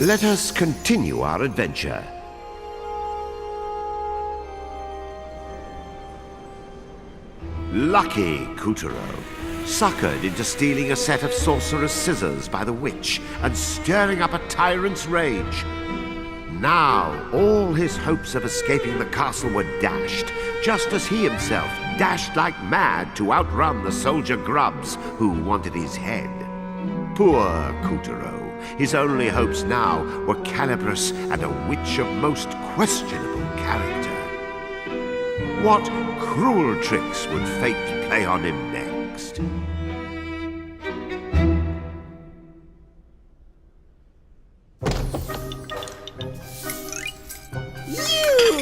Let us continue our adventure. Lucky Kutaro, suckered into stealing a set of sorcerer's scissors by the witch and stirring up a tyrant's rage. Now, all his hopes of escaping the castle were dashed, just as he himself dashed like mad to outrun the soldier grubs who wanted his head. Poor Kutaro. His only hopes now were Calibris and a witch of most questionable character. What cruel tricks would fate play on him next?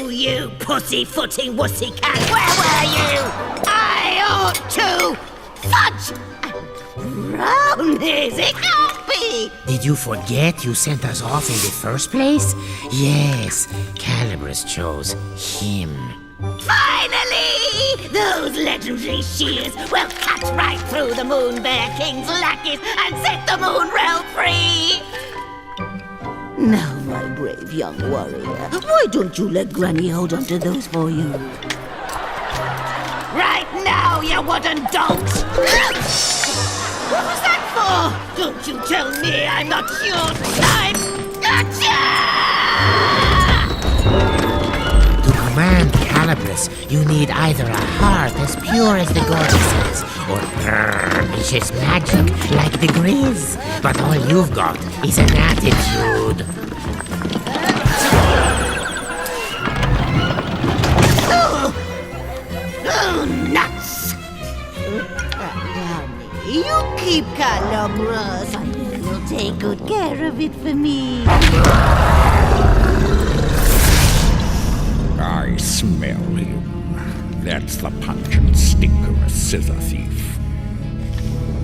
You pussy-footing wussy-cat! Where were you? I ought to fudge! Brownies, it can't be! Did you forget you sent us off in the first place? Yes, Calibris chose him. Finally! Those legendary shears will cut right through the Moon Bear King's lackeys and set the Moon Realm free! Now, my brave young warrior, why don't you let Granny hold onto those for you? Right now, you wooden donks! What was that for? Don't you tell me I'm not your type! Gotcha! To command Calibris, you need either a heart as pure as the goddesses, or vicious magic like the Grizz. But all you've got is an attitude. Oh, nuts! You keep Calibris. I know you'll take good care of it for me. I smell him. That's the pungent stinker, a scissor thief.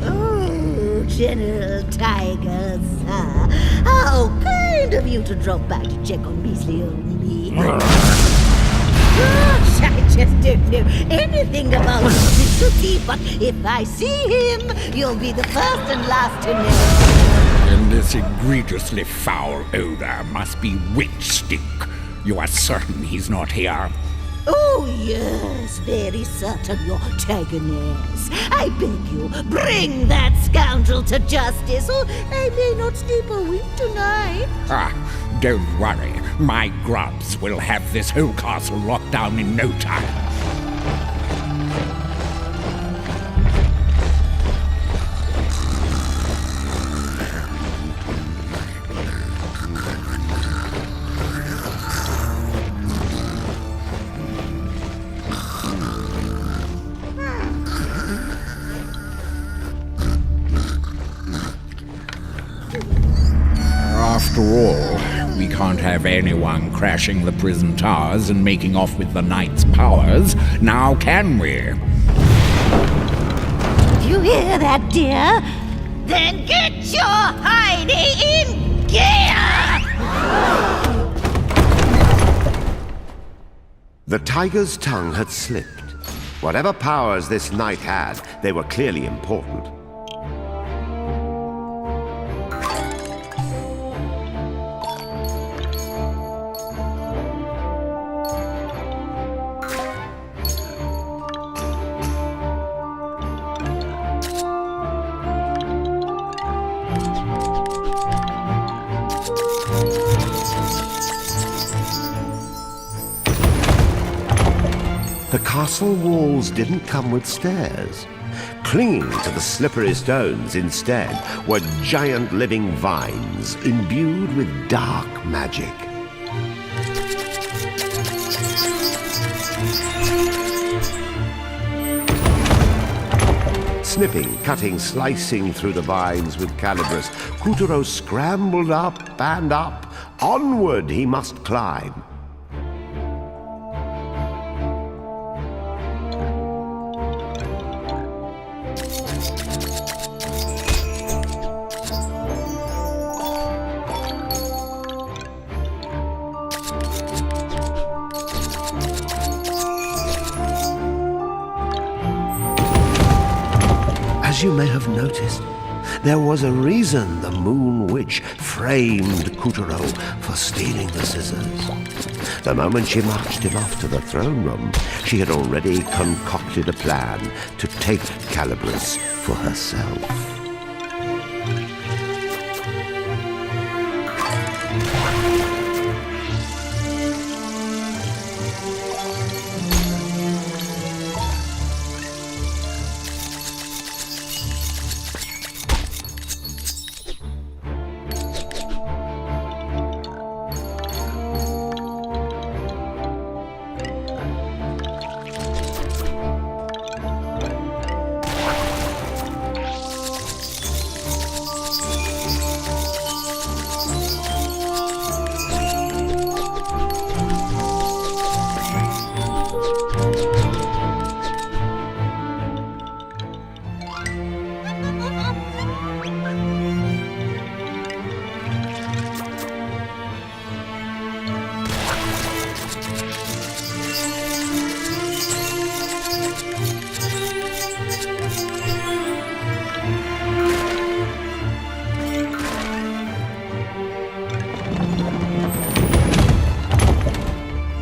Oh, General Tiger, sir. How kind of you to drop by to check on Beasley old me. Gosh, I just don't know anything about Mr. Cookie, but if I see him, you'll be the first and last to know. And this egregiously foul odor must be witch stink. You are certain he's not here? Oh, yes, very certain, your Tigeress. I beg you, bring that scoundrel to justice, or I may not sleep a wink tonight. Don't worry. My grubs will have this whole castle locked down in no time. After all, we can't have anyone crashing the prison towers and making off with the knight's powers, now can we? You hear that, dear? Then get your hiney in gear! The tiger's tongue had slipped. Whatever powers this knight had, they were clearly important. The castle walls didn't come with stairs. Clinging to the slippery stones instead were giant living vines imbued with dark magic. Snipping, cutting, slicing through the vines with Calibris, Kutaro scrambled up and up. Onward he must climb. As you may have noticed, There was a reason the Moon Witch framed Kuturo for stealing the scissors. The moment she marched him off to the throne room, she had already concocted a plan to take Calibris for herself.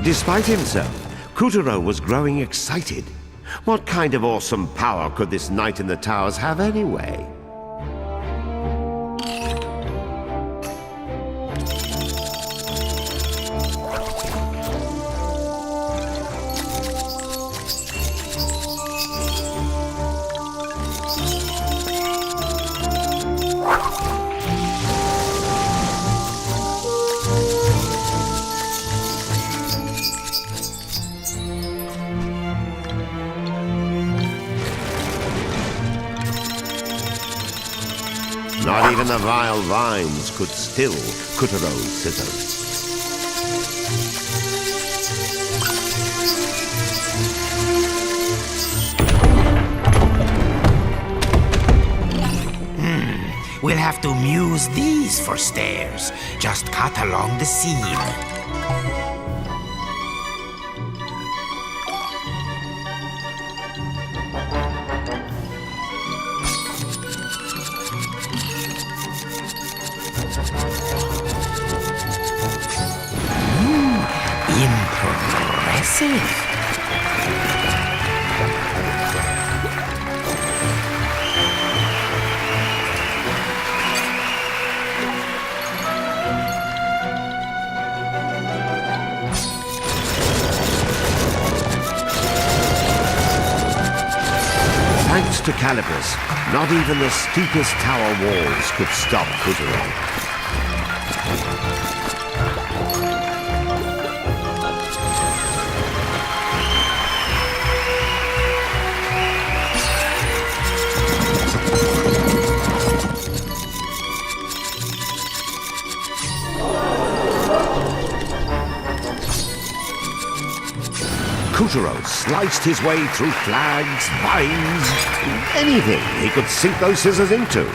Despite himself, Kuturo was growing excited. What kind of awesome power could this knight in the towers have anyway? Not even the vile vines could still Kuturo's scissors. We'll have to muse these for stairs. Just cut along the seam. Impressive. Thanks to Calibris, not even the steepest tower walls could stop Kuturo. Kuturo sliced his way through flags, vines, anything he could sink those scissors into.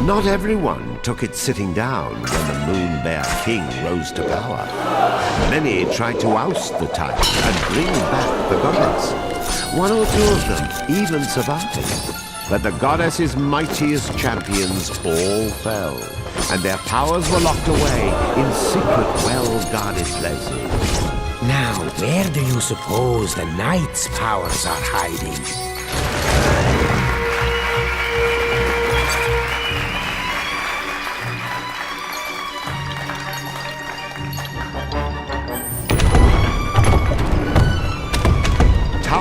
Not everyone took it sitting down when the Moon Bear King rose to power. Many tried to oust the tyrant and bring back the goddess. One or two of them even survived. But the goddess's mightiest champions all fell, and their powers were locked away in secret, well-guarded places. Now, where do you suppose the knight's powers are hiding?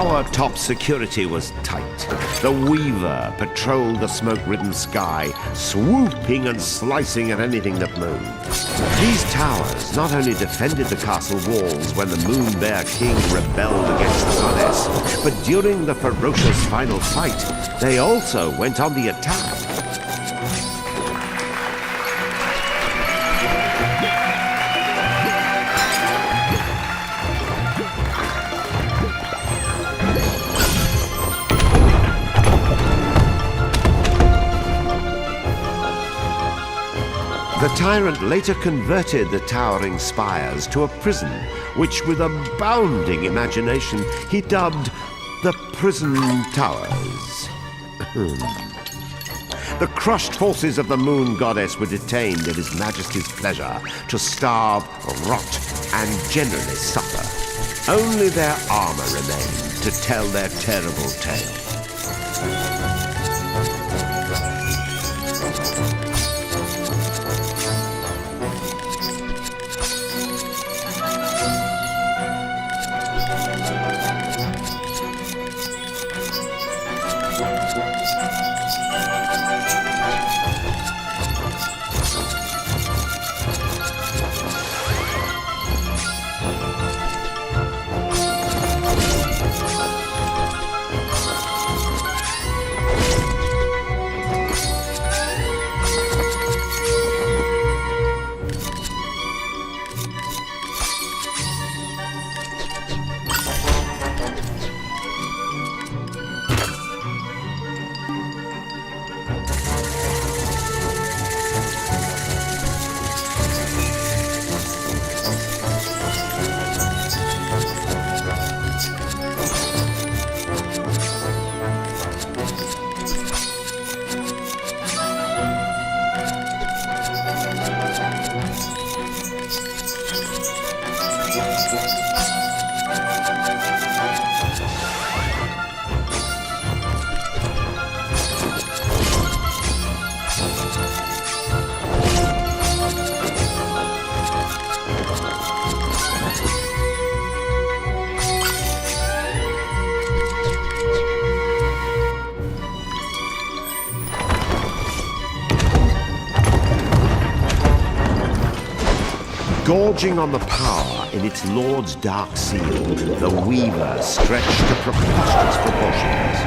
tower-top security was tight. The Weaver patrolled the smoke-ridden sky, swooping and slicing at anything that moved. These towers not only defended the castle walls when the Moon Bear King rebelled against the goddess, but during the ferocious final fight, they also went on the attack. The tyrant later converted the towering spires to a prison, which with abounding imagination he dubbed the Prison Towers. The crushed forces of the Moon Goddess were detained at His Majesty's pleasure to starve, rot, and generally suffer. Only their armor remained to tell their terrible tale. Gorging on the power in its lord's dark seal, the Weaver stretched to preposterous proportions.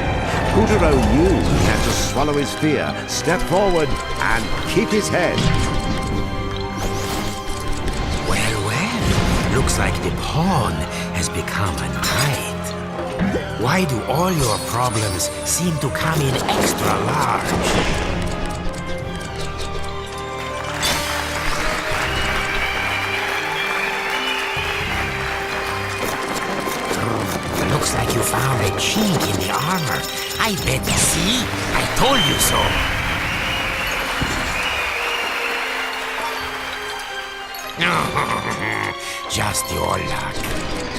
Puppeteer knew he had to swallow his fear, step forward, and keep his head. Well, looks like the pawn has become a knight. Why do all your problems seem to come in extra large? Looks like you found a chink in the armor. I bet you see. I told you so. Just your luck.